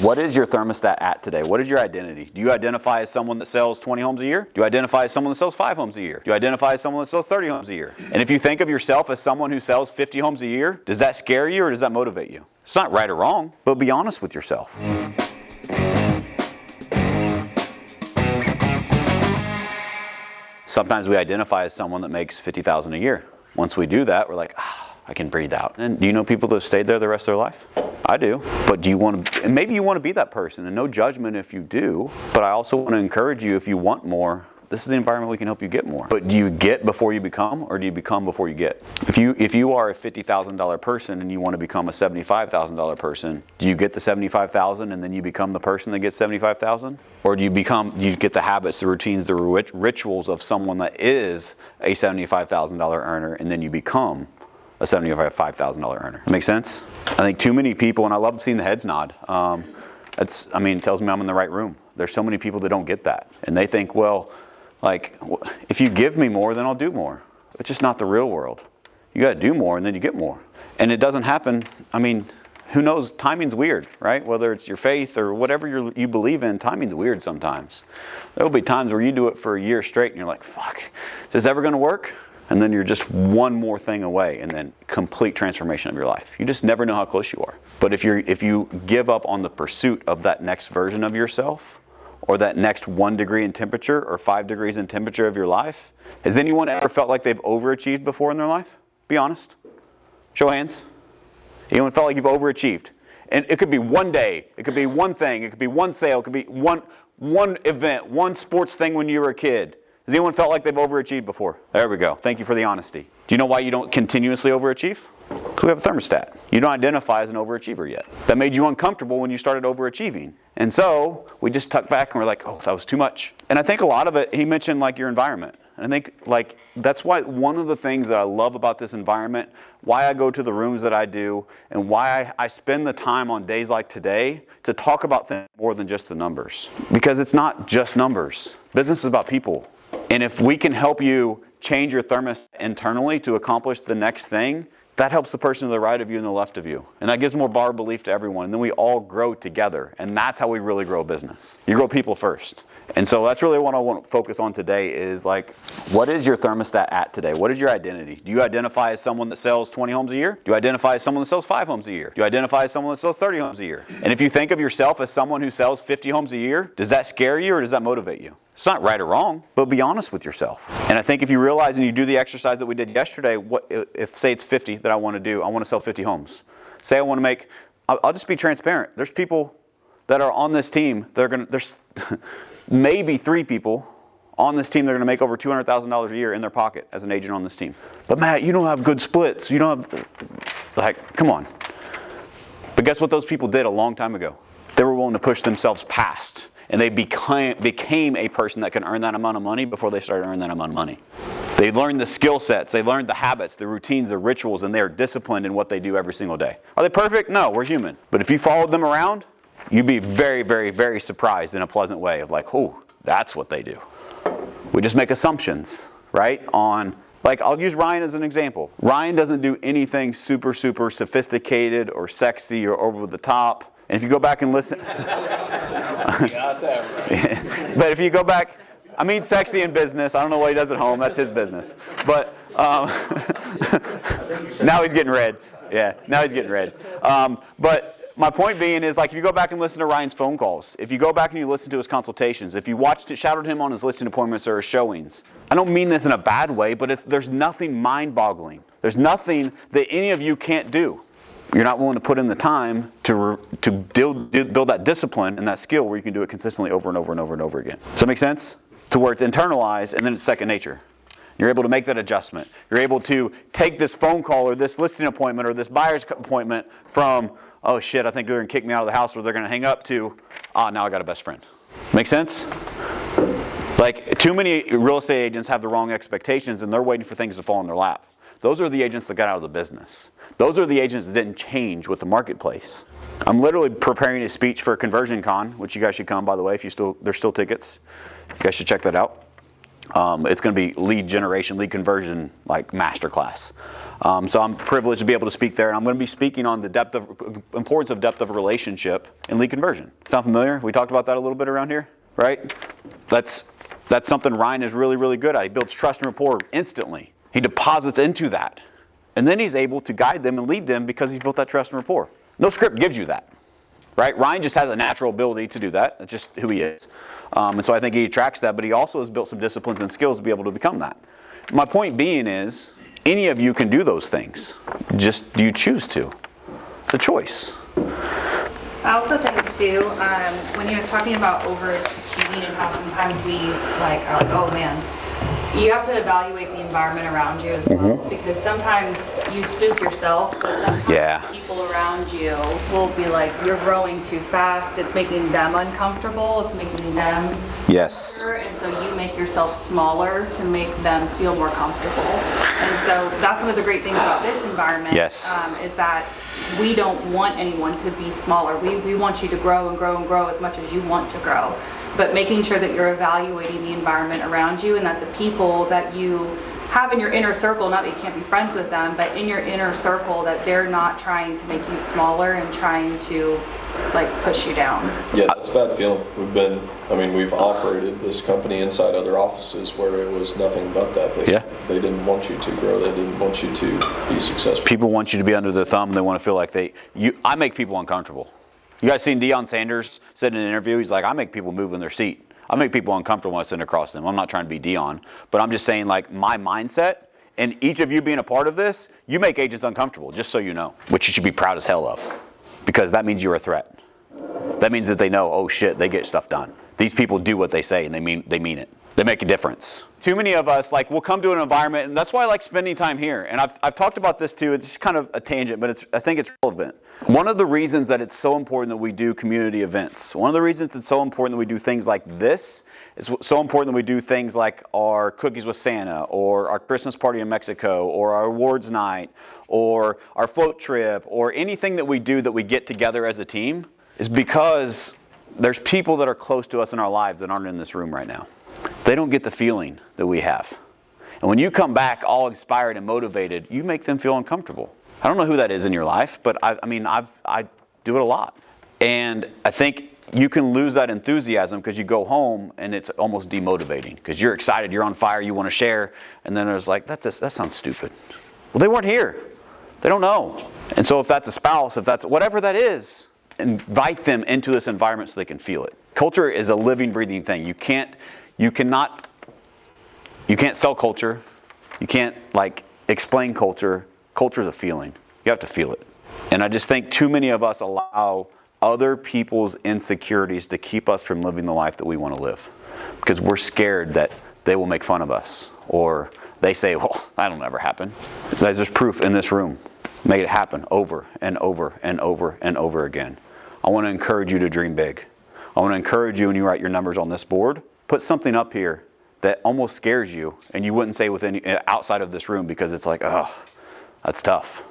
What is your thermostat at today? What is your identity? Do you identify as someone that sells 20 homes a year? Do you identify as someone that sells 5 homes a year? Do you identify as someone that sells 30 homes a year? And if you think of yourself as someone who sells 50 homes a year, does that scare you or does that motivate you? It's not right or wrong, but be honest with yourself. Sometimes we identify as someone that makes $50,000 a year. Once we do that, we're like, I can breathe out. And do you know people that have stayed there the rest of their life? I do. But do you want to, and maybe you want to be that person, and no judgment if you do, but I also want to encourage you, if you want more, this is the environment we can help you get more. But do you get before you become, or do you become before you get? If you are a $50,000 person and you want to become a $75,000 person, do you get the $75,000 and then you become the person that gets $75,000? Or do you get the habits, the routines, the rituals of someone that is a $75,000 earner, and then you become a $75,000 earner? That makes sense? I think too many people, and I love seeing the heads nod. It tells me I'm in the right room. There's so many people that don't get that. And they think, well, like, if you give me more, then I'll do more. It's just not the real world. You got to do more and then you get more. And it doesn't happen. I mean, who knows? Timing's weird, right? Whether it's your faith or whatever you believe in, timing's weird sometimes. There'll be times where you do it for a year straight and you're like, fuck, is this ever going to work? And then you're just one more thing away, and then complete transformation of your life. You just never know how close you are. But if you give up on the pursuit of that next version of yourself, or that next 1 degree in temperature or 5 degrees in temperature of your life, has anyone ever felt like they've overachieved before in their life? Be honest. Show of hands. Anyone felt like you've overachieved? And it could be one day, it could be one thing, it could be one sale, it could be one event, one sports thing when you were a kid. Has anyone felt like they've overachieved before? There we go. Thank you for the honesty. Do you know why you don't continuously overachieve? Because we have a thermostat. You don't identify as an overachiever yet. That made you uncomfortable when you started overachieving. And so we just tuck back and we're like, oh, that was too much. And I think a lot of it, he mentioned like your environment. And I think like that's why one of the things that I love about this environment, why I go to the rooms that I do, and why I spend the time on days like today to talk about things more than just the numbers. Because it's not just numbers. Business is about people. And if we can help you change your thermostat internally to accomplish the next thing, that helps the person to the right of you and the left of you. And that gives more bar belief to everyone. And then we all grow together. And that's how we really grow business. You grow people first. And so that's really what I want to focus on today is like, what is your thermostat at today? What is your identity? Do you identify as someone that sells 20 homes a year? Do you identify as someone that sells 5 homes a year? Do you identify as someone that sells 30 homes a year? And if you think of yourself as someone who sells 50 homes a year, does that scare you or does that motivate you? It's not right or wrong, but be honest with yourself. And I think if you realize and you do the exercise that we did yesterday, if say it's 50 that I want to do, I want to sell 50 homes. Say I want to make, I'll just be transparent. There's people that are on this team, there's maybe 3 people on this team that are going to make over $200,000 a year in their pocket as an agent on this team. But Matt, you don't have good splits. You don't have, like, come on. But guess what those people did a long time ago? They were willing to push themselves past. And they became a person that can earn that amount of money before they started earning that amount of money. They learned the skill sets, they learned the habits, the routines, the rituals, and they are disciplined in what they do every single day. Are they perfect? No, we're human. But if you followed them around, you'd be very, very, very surprised in a pleasant way of like, oh, that's what they do. We just make assumptions, right? Like, I'll use Ryan as an example. Ryan doesn't do anything super, super sophisticated or sexy or over the top. And if you go back and listen... Got that right. But if you go back, I mean sexy in business. I don't know what he does at home. That's his business. But now he's getting red. Yeah, now he's getting red. But my point being is, like, if you go back and listen to Ryan's phone calls, if you go back and you listen to his consultations, if you shadowed him on his listing appointments or his showings, I don't mean this in a bad way, but there's nothing mind-boggling. There's nothing that any of you can't do. You're not willing to put in the time to build that discipline and that skill where you can do it consistently over and over and over and over again. Does that make sense? To where it's internalized and then it's second nature. You're able to make that adjustment. You're able to take this phone call or this listing appointment or this buyer's appointment from, oh shit, I think they're going to kick me out of the house or they're going to hang up, to, now I got a best friend. Make sense? Like, too many real estate agents have the wrong expectations and they're waiting for things to fall in their lap. Those are the agents that got out of the business. Those are the agents that didn't change with the marketplace. I'm literally preparing a speech for a Conversion Con, which you guys should come, by the way, if there's still tickets. You guys should check that out. It's going to be lead generation, lead conversion, like masterclass. So I'm privileged to be able to speak there. And I'm going to be speaking on the importance of depth of relationship in lead conversion. Sound familiar? We talked about that a little bit around here, right? That's something Ryan is really, really good at. He builds trust and rapport instantly. He deposits into that. And then he's able to guide them and lead them because he's built that trust and rapport. No script gives you that, right? Ryan just has a natural ability to do that. That's just who he is. And so I think he attracts that, but he also has built some disciplines and skills to be able to become that. My point being is, any of you can do those things. Just do you choose to? It's a choice. I also think too, when he was talking about overachieving and how sometimes we are like, oh man, you have to evaluate the environment around you as well, because sometimes you spook yourself, but sometimes people around you will be like, you're growing too fast, it's making them uncomfortable, it's making them insecure, and so you make yourself smaller to make them feel more comfortable. And so that's one of the great things about this environment, is that we don't want anyone to be smaller. We want you to grow and grow and grow as much as you want to grow. But making sure that you're evaluating the environment around you and that the people that you have in your inner circle, not that you can't be friends with them, but in your inner circle, that they're not trying to make you smaller and trying to push you down. Yeah, that's a bad feeling. We've operated this company inside other offices where it was nothing but that. They didn't want you to grow. They didn't want you to be successful. People want you to be under their thumb and they want to feel like I make people uncomfortable. You guys seen Deion Sanders said in an interview, he's like, I make people move in their seat. I make people uncomfortable when I sit across them. I'm not trying to be Deion, but I'm just saying my mindset, and each of you being a part of this, you make agents uncomfortable, just so you know, which you should be proud as hell of, because that means you're a threat. That means that they know, oh shit, they get stuff done. These people do what they say and they mean it. They make a difference. Too many of us we'll come to an environment, and that's why I like spending time here. And I've talked about this too. It's just kind of a tangent, but I think it's relevant. One of the reasons that it's so important that we do community events, one of the reasons it's so important that we do things like this, it's so important that we do things like our Cookies with Santa, or our Christmas party in Mexico, or our awards night, or our float trip, or anything that we do that we get together as a team, is because there's people that are close to us in our lives that aren't in this room right now. They don't get the feeling that we have. And when you come back all inspired and motivated, you make them feel uncomfortable. I don't know who that is in your life, but I do it a lot. And I think you can lose that enthusiasm because you go home and it's almost demotivating because you're excited, you're on fire, you want to share, and then there's that sounds stupid. Well, they weren't here. They don't know. And so if that's a spouse, if that's whatever that is, invite them into this environment so they can feel it. Culture is a living, breathing thing. You can't sell culture. You can't explain culture. Culture is a feeling. You have to feel it. And I just think too many of us allow other people's insecurities to keep us from living the life that we want to live. Because we're scared that they will make fun of us. Or they say, well, that'll never happen. There's proof in this room. Make it happen over and over and over and over again. I want to encourage you to dream big. I want to encourage you when you write your numbers on this board, put something up here that almost scares you and you wouldn't say outside of this room because it's that's tough.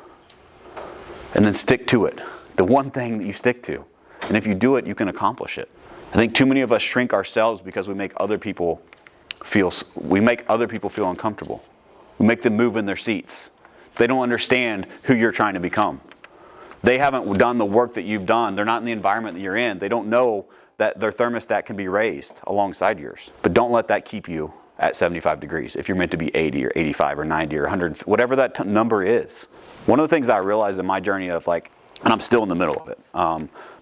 And then stick to it. The one thing that you stick to. And if you do it, you can accomplish it. I think too many of us shrink ourselves because we make other people feel uncomfortable. We make them move in their seats. They don't understand who you're trying to become. They haven't done the work that you've done. They're not in the environment that you're in. They don't know that their thermostat can be raised alongside yours. But don't let that keep you at 75 degrees if you're meant to be 80 or 85 or 90 or 100, whatever that number is. One of the things I realized in my journey of and I'm still in the middle of it,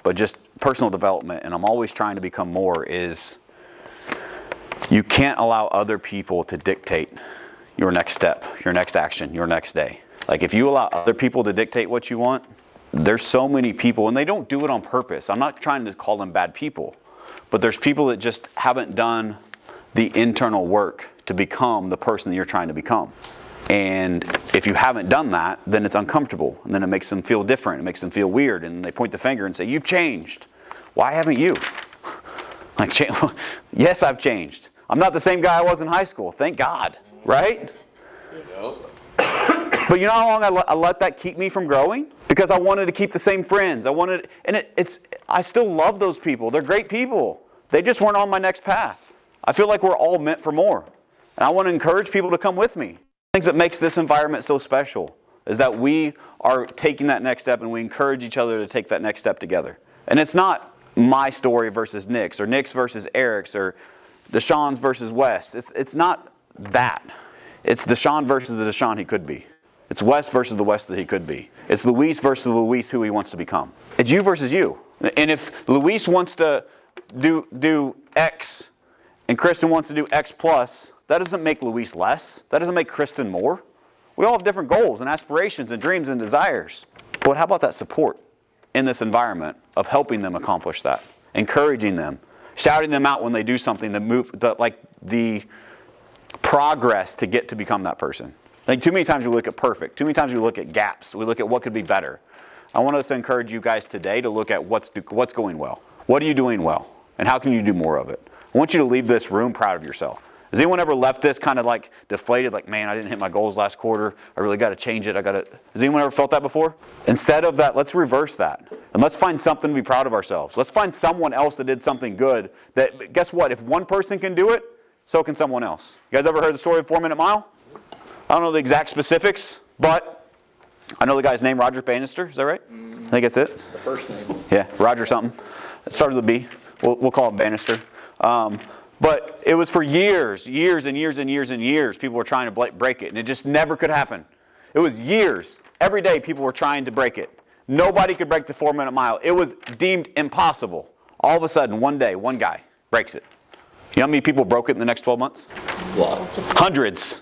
but just personal development, and I'm always trying to become more, is you can't allow other people to dictate your next step, your next action, your next day. If you allow other people to dictate what you want, there's so many people, and they don't do it on purpose. I'm not trying to call them bad people, but there's people that just haven't done the internal work to become the person that you're trying to become. And if you haven't done that, then it's uncomfortable, and then it makes them feel different. It makes them feel weird, and they point the finger and say, "You've changed. Why haven't you?" Yes, I've changed. I'm not the same guy I was in high school. Thank God, right? But you know how long I let that keep me from growing? Because I wanted to keep the same friends. I still love those people. They're great people. They just weren't on my next path. I feel like we're all meant for more. And I want to encourage people to come with me. Things that makes this environment so special is that we are taking that next step and we encourage each other to take that next step together. And it's not my story versus Nick's or Nick's versus Eric's or Deshaun's versus Wes. It's not that. It's Deshaun versus the Deshaun he could be. It's Wes versus the Wes that he could be. It's Luis versus the Luis who he wants to become. It's you versus you. And if Luis wants to do X and Kristen wants to do X plus, that doesn't make Luis less. That doesn't make Kristen more. We all have different goals and aspirations and dreams and desires. But how about that support in this environment of helping them accomplish that? Encouraging them, shouting them out when they do something like the progress to get to become that person. Like too many times we look at perfect. Too many times we look at gaps. We look at what could be better. I want us to encourage you guys today to look at what's going well. What are you doing well? And how can you do more of it? I want you to leave this room proud of yourself. Has anyone ever left this kind of like deflated, like, man, I didn't hit my goals last quarter. I really got to change it. Has anyone ever felt that before? Instead of that, let's reverse that. And let's find something to be proud of ourselves. Let's find someone else that did something good. That, guess what? If one person can do it, so can someone else. You guys ever heard the story of 4 Minute Mile? I don't know the exact specifics, but I know the guy's name, Roger Bannister. Is that right? I think that's it. The first name. Yeah, Roger something. It started with a B. We'll call him Bannister. But it was for years and years and years, people were trying to break it, and it just never could happen. It was years. Every day people were trying to break it. Nobody could break the 4 Minute Mile. It was deemed impossible. All of a sudden, one day, one guy breaks it. You know how many people broke it in the next 12 months? Lots. Hundreds.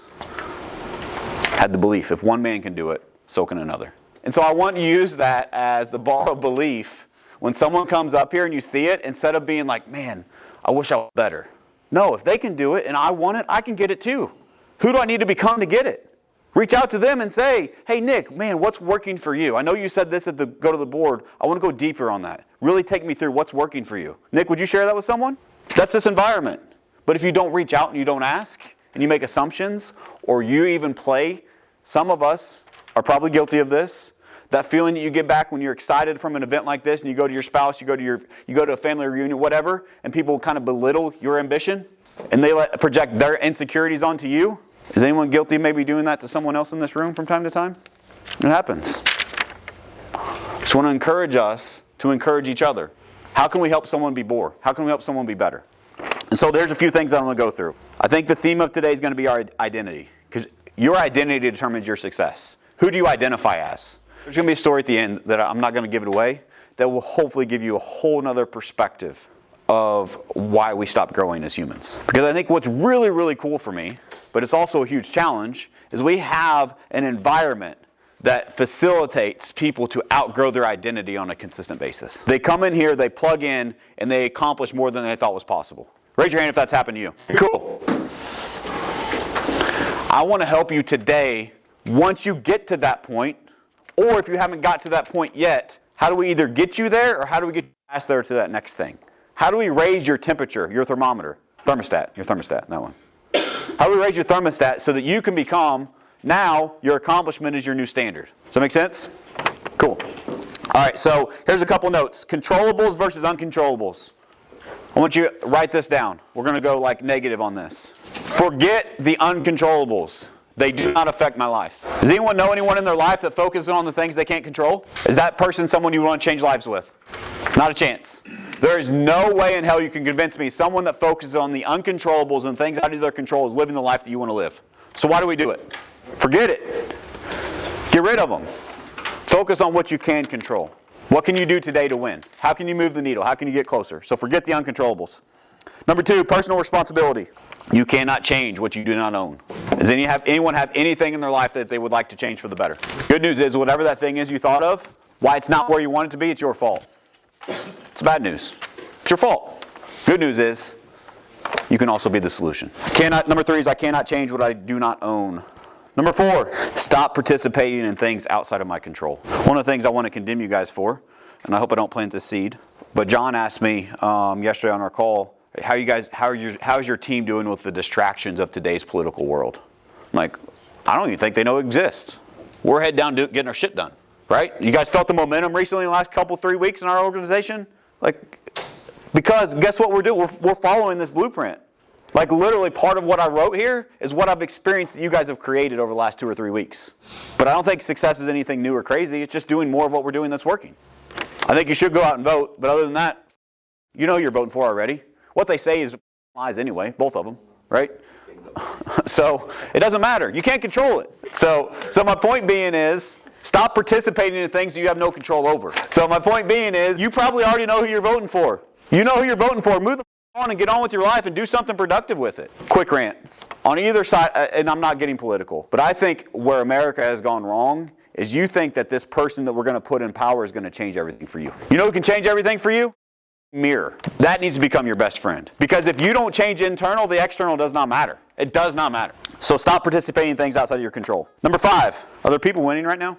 Had the belief, if one man can do it, so can another. And so I want to use that as the bar of belief. When someone comes up here and you see it, instead of being like, man, I wish I was better. No, if they can do it and I want it, I can get it too. Who do I need to become to get it? Reach out to them and say, hey, Nick, man, what's working for you? I know you said this go to the board. I want to go deeper on that. Really take me through what's working for you. Nick, would you share that with someone? That's this environment. But if you don't reach out and you don't ask and you make assumptions or you even play, some of us are probably guilty of this. That feeling that you get back when you're excited from an event like this and you go to your spouse, you go to a family reunion, whatever, and people kind of belittle your ambition and they project their insecurities onto you. Is anyone guilty of maybe doing that to someone else in this room from time to time? It happens. So I want to encourage us to encourage each other. How can we help someone be more? How can we help someone be better? And so there's a few things I'm going to go through. I think the theme of today is going to be our identity, because your identity determines your success. Who do you identify as? There's going to be a story at the end that I'm not going to give it away that will hopefully give you a whole nother perspective of why we stop growing as humans. Because I think what's really, really cool for me, but it's also a huge challenge, is we have an environment that facilitates people to outgrow their identity on a consistent basis. They come in here, they plug in, and they accomplish more than they thought was possible. Raise your hand if that's happened to you. Cool. I want to help you today, once you get to that point, or if you haven't got to that point yet, how do we either get you there or how do we get past there to that next thing? How do we raise your temperature, your thermometer? Thermostat, that one. How do we raise your thermostat so that you can become, now your accomplishment is your new standard? Does that make sense? Cool. All right, so here's a couple notes. Controllables versus uncontrollables. I want you to write this down. We're going to go like negative on this. Forget the uncontrollables. They do not affect my life. Does anyone know anyone in their life that focuses on the things they can't control? Is that person someone you want to change lives with? Not a chance. There is no way in hell you can convince me someone that focuses on the uncontrollables and things out of their control is living the life that you want to live. So why do we do it? Forget it. Get rid of them. Focus on what you can control. What can you do today to win? How can you move the needle? How can you get closer? So forget the uncontrollables. Number 2, personal responsibility. You cannot change what you do not own. Does anyone have anything in their life that they would like to change for the better? Good news is, whatever that thing is you thought of, why it's not where you want it to be, it's your fault. It's bad news. It's your fault. Good news is, you can also be the solution. Number 3 is I cannot change what I do not own. Number 4, stop participating in things outside of my control. One of the things I want to condemn you guys for, and I hope I don't plant this seed, but John asked me yesterday on our call, how's your team doing with the distractions of today's political world? I'm like, I don't even think they know exist. We're head down getting our shit done, right? You guys felt the momentum recently in the last 3 weeks in our organization? Because guess what we're doing? We're following this blueprint. Like literally part of what I wrote here is what I've experienced that you guys have created over the last 2 or 3 weeks. But I don't think success is anything new or crazy. It's just doing more of what we're doing that's working. I think you should go out and vote, but other than that, you know who you're voting for already. What they say is lies anyway, both of them, right? So it doesn't matter. You can't control it. So my point being is, stop participating in things that you have no control over. So my point being is, you probably already know who you're voting for. You know who you're voting for. Move the on and get on with your life and do something productive with it. Quick rant. On either side, and I'm not getting political, but I think where America has gone wrong is you think that this person that we're going to put in power is going to change everything for you. You know who can change everything for you? Mirror. That needs to become your best friend. Because if you don't change internal, the external does not matter. It does not matter. So stop participating in things outside of your control. Number 5, are there people winning right now?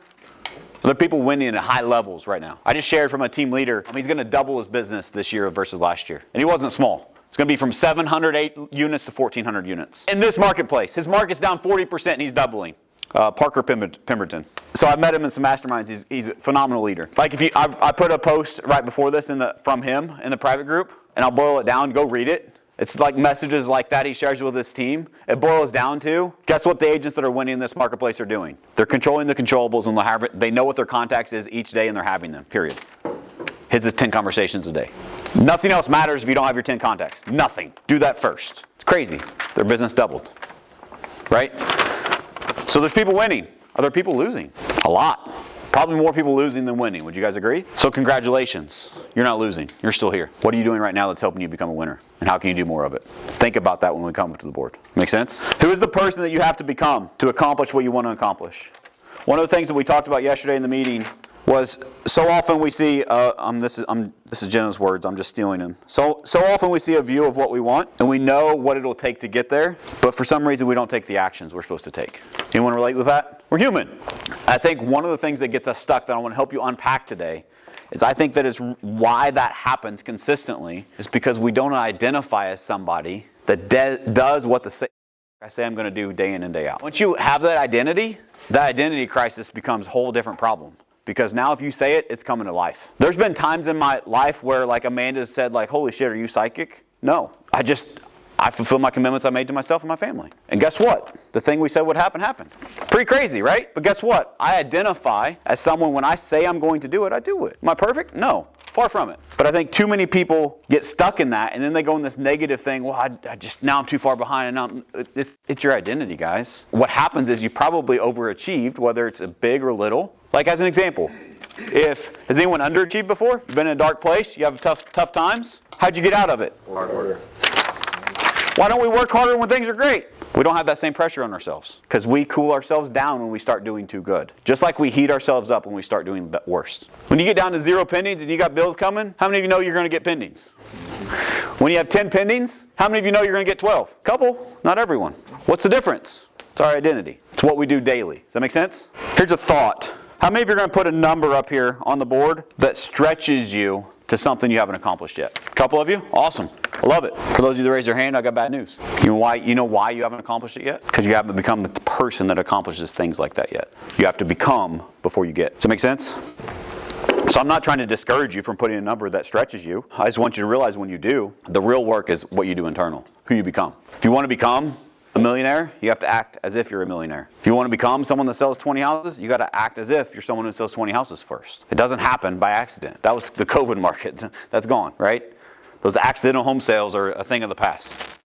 Are there people winning at high levels right now? I just shared from a team leader, he's going to double his business this year versus last year. And he wasn't small. It's going to be from 708 units to 1,400 units. In this marketplace, his market's down 40% and he's doubling. Parker Pemberton. So I met him in some masterminds. He's a phenomenal leader. Like I put a post right before this from him in the private group, and I'll boil it down. Go read it. It's like messages like that he shares with his team. It boils down to, guess what the agents that are winning in this marketplace are doing? They're controlling the controllables, and they know what their contacts is each day, and they're having them, period. His is 10 conversations a day. Nothing else matters if you don't have your 10 contacts. Nothing. Do that first. It's crazy. Their business doubled. Right? So there's people winning. Are there people losing? A lot. Probably more people losing than winning. Would you guys agree? So congratulations. You're not losing. You're still here. What are you doing right now that's helping you become a winner? And how can you do more of it? Think about that when we come to the board. Make sense? Who is the person that you have to become to accomplish what you want to accomplish? One of the things that we talked about yesterday in the meeting was so often we see, this is Jenna's words, I'm just stealing them. So often we see a view of what we want, and we know what it'll take to get there, but for some reason we don't take the actions we're supposed to take. Anyone relate with that? We're human. I think one of the things that gets us stuck that I want to help you unpack today is I think that is why that happens consistently is because we don't identify as somebody that does what I say I'm going to do day in and day out. Once you have that identity crisis becomes a whole different problem. Because now if you say it, it's coming to life. There's been times in my life where like Amanda said like, holy shit, are you psychic? No, I fulfill my commitments I made to myself and my family. And guess what? The thing we said would happen, happened. Pretty crazy, right? But guess what? I identify as someone when I say I'm going to do it, I do it. Am I perfect? No. Far from it. But I think too many people get stuck in that and then they go in this negative thing, well, now I'm too far behind and now it's your identity, guys. What happens is you probably overachieved, whether it's a big or little. Like as an example, has anyone underachieved before? You've been in a dark place, you have tough times? How'd you get out of it? Harder. Why don't we work harder when things are great? We don't have that same pressure on ourselves because we cool ourselves down when we start doing too good. Just like we heat ourselves up when we start doing worst. When you get down to 0 pendings and you got bills coming, how many of you know you're going to get pendings? When you have 10 pendings, how many of you know you're going to get 12? Couple, not everyone. What's the difference? It's our identity. It's what we do daily. Does that make sense? Here's a thought. How many of you are going to put a number up here on the board that stretches you to something you haven't accomplished yet? A couple of you? Awesome. I love it. For those of you that raise your hand, I got bad news. You know why you haven't accomplished it yet? Because you haven't become the person that accomplishes things like that yet. You have to become before you get. Does that make sense? So I'm not trying to discourage you from putting a number that stretches you. I just want you to realize when you do, the real work is what you do internal, who you become. If you want to become a millionaire, you have to act as if you're a millionaire. If you want to become someone that sells 20 houses, you got to act as if you're someone who sells 20 houses first. It doesn't happen by accident. That was the COVID market. That's gone, right? Those accidental home sales are a thing of the past.